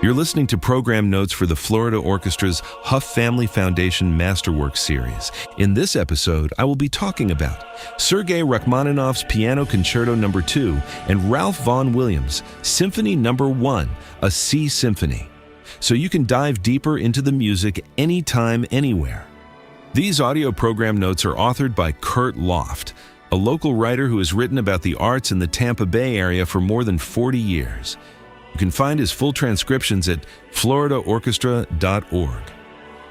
You're listening to program notes for the Florida Orchestra's Huff Family Foundation Masterworks series. In this episode, I will be talking about Sergei Rachmaninoff's Piano Concerto No. 2 and Ralph Vaughan Williams' Symphony No. 1, a Sea Symphony, so you can dive deeper into the music anytime, anywhere. These audio program notes are authored by Kurt Loft, a local writer who has written about the arts in the Tampa Bay area for more than 40 years. You can find his full transcriptions at floridaorchestra.org.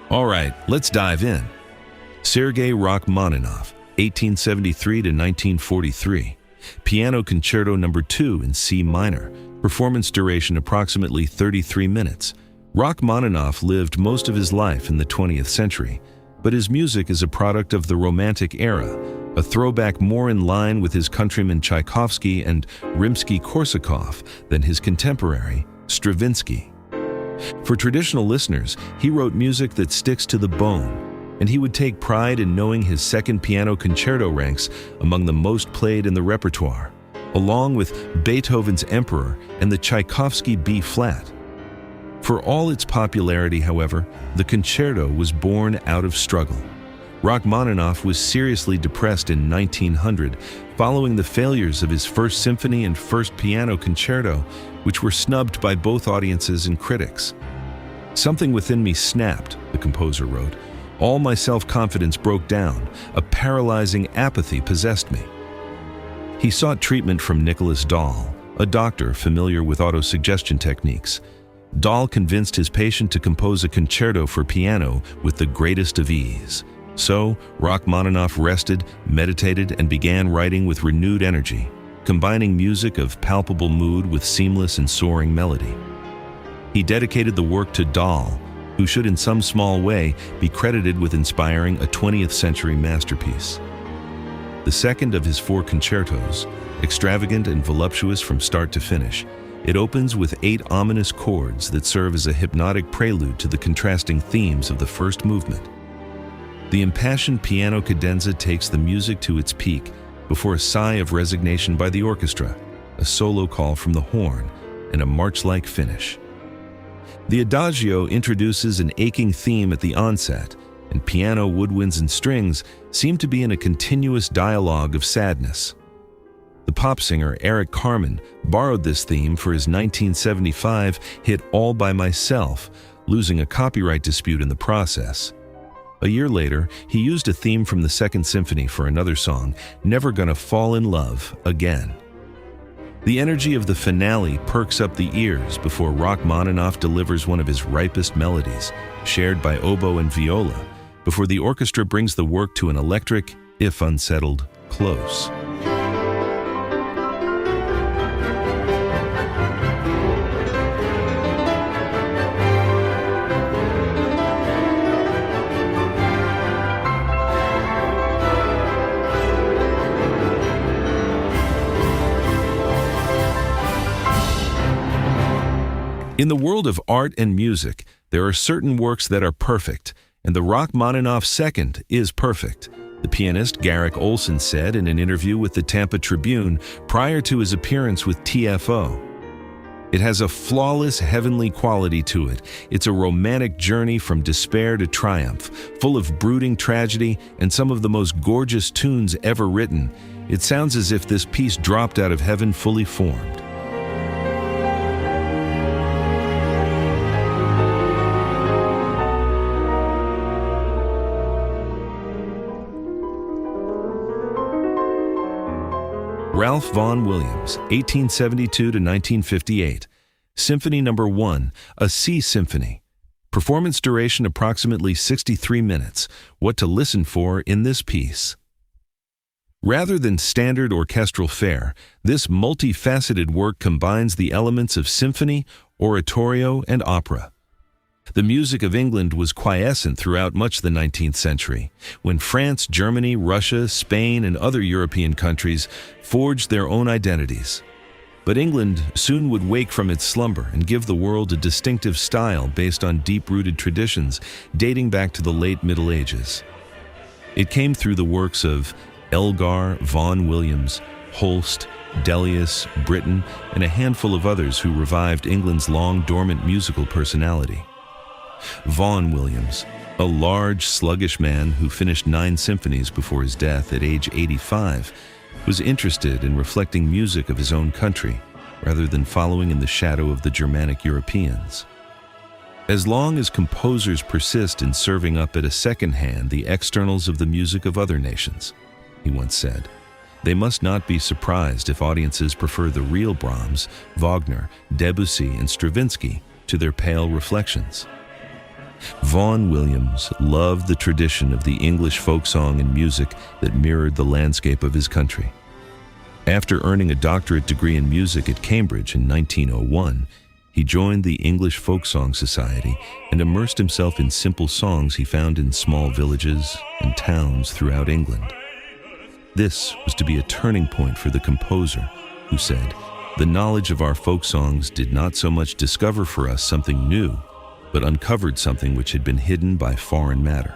All right, let's dive in. Sergei Rachmaninoff, 1873 to 1943. Piano Concerto No. 2 in C minor. Performance duration approximately 33 minutes. Rachmaninoff lived most of his life in the 20th century, but his music is a product of the Romantic era, a throwback more in line with his countrymen Tchaikovsky and Rimsky-Korsakov than his contemporary, Stravinsky. For traditional listeners, he wrote music that sticks to the bone, and he would take pride in knowing his second piano concerto ranks among the most played in the repertoire, along with Beethoven's Emperor and the Tchaikovsky B-flat. For all its popularity, however, the concerto was born out of struggle. Rachmaninoff was seriously depressed in 1900 following the failures of his First Symphony and First Piano Concerto, which were snubbed by both audiences and critics. "Something within me snapped," the composer wrote. "All my self-confidence broke down. A paralyzing apathy possessed me." He sought treatment from Nicholas Dahl, a doctor familiar with autosuggestion techniques. Dahl convinced his patient to compose a concerto for piano with the greatest of ease. So, Rachmaninoff rested, meditated, and began writing with renewed energy, combining music of palpable mood with seamless and soaring melody. He dedicated the work to Dahl, who should in some small way be credited with inspiring a 20th century masterpiece. The second of his 4 concertos, extravagant and voluptuous from start to finish, it opens with 8 ominous chords that serve as a hypnotic prelude to the contrasting themes of the first movement. The impassioned piano cadenza takes the music to its peak before a sigh of resignation by the orchestra, a solo call from the horn, and a march-like finish. The adagio introduces an aching theme at the onset, and piano, woodwinds, and strings seem to be in a continuous dialogue of sadness. The pop singer Eric Carmen borrowed this theme for his 1975 hit All by Myself, losing a copyright dispute in the process. A year later, he used a theme from the Second Symphony for another song, Never Gonna Fall in Love Again. The energy of the finale perks up the ears before Rachmaninoff delivers one of his ripest melodies, shared by oboe and viola, before the orchestra brings the work to an electric, if unsettled, close. In the world of art and music, there are certain works that are perfect, and the Rachmaninoff second is perfect. The pianist Garrick Olson said in an interview with the Tampa Tribune prior to his appearance with TFO. It has a flawless heavenly quality to it. It's a romantic journey from despair to triumph, full of brooding tragedy and some of the most gorgeous tunes ever written. It sounds as if this piece dropped out of heaven fully formed. Ralph Vaughan Williams, 1872 to 1958. Symphony No. 1, a Sea Symphony. Performance duration approximately 63 minutes. What to listen for in this piece. Rather than standard orchestral fare, this multifaceted work combines the elements of symphony, oratorio, and opera. The music of England was quiescent throughout much of the 19th century, when France, Germany, Russia, Spain, and other European countries forged their own identities. But England soon would wake from its slumber and give the world a distinctive style based on deep-rooted traditions dating back to the late Middle Ages. It came through the works of Elgar, Vaughan Williams, Holst, Delius, Britten, and a handful of others who revived England's long-dormant musical personality. Vaughan Williams, a large, sluggish man who finished 9 symphonies before his death at age 85, was interested in reflecting music of his own country rather than following in the shadow of the Germanic Europeans. As long as composers persist in serving up at a second hand the externals of the music of other nations, he once said, they must not be surprised if audiences prefer the real Brahms, Wagner, Debussy, and Stravinsky to their pale reflections. Vaughan Williams loved the tradition of the English folk song and music that mirrored the landscape of his country. After earning a doctorate degree in music at Cambridge in 1901, he joined the English Folk Song Society and immersed himself in simple songs he found in small villages and towns throughout England. This was to be a turning point for the composer, who said, "The knowledge of our folk songs did not so much discover for us something new, but uncovered something which had been hidden by foreign matter."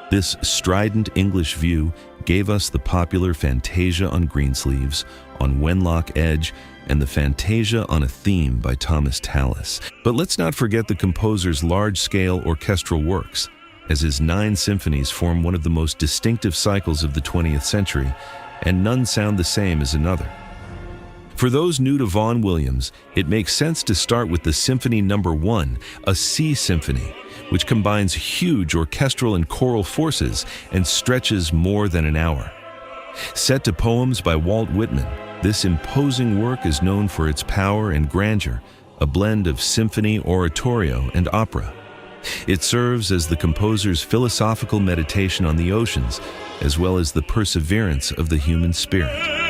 This strident English view gave us the popular Fantasia on Greensleeves, on Wenlock Edge, and the Fantasia on a Theme by Thomas Tallis. But let's not forget the composer's large-scale orchestral works, as his 9 symphonies form one of the most distinctive cycles of the 20th century, and none sound the same as another. For those new to Vaughan Williams, it makes sense to start with the Symphony No. 1, a Sea Symphony, which combines huge orchestral and choral forces and stretches more than an hour. Set to poems by Walt Whitman, this imposing work is known for its power and grandeur, a blend of symphony, oratorio, and opera. It serves as the composer's philosophical meditation on the oceans, as well as the perseverance of the human spirit.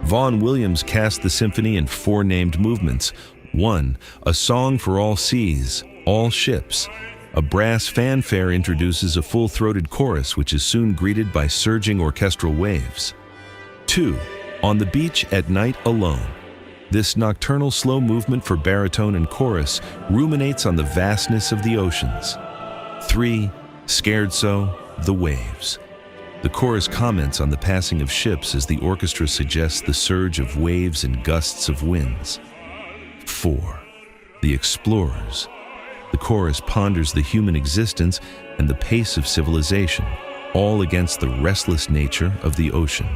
Vaughan Williams cast the symphony in 4 named movements. 1. A song for all seas, all ships. A brass fanfare introduces a full-throated chorus which is soon greeted by surging orchestral waves. 2. On the beach at night alone. This nocturnal slow movement for baritone and chorus ruminates on the vastness of the oceans. 3. Scherzo, the waves. The chorus comments on the passing of ships as the orchestra suggests the surge of waves and gusts of winds. 4. The explorers. The chorus ponders the human existence and the pace of civilization, all against the restless nature of the ocean.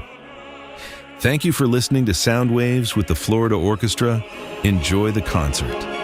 Thank you for listening to Sound Waves with the Florida Orchestra. Enjoy the concert.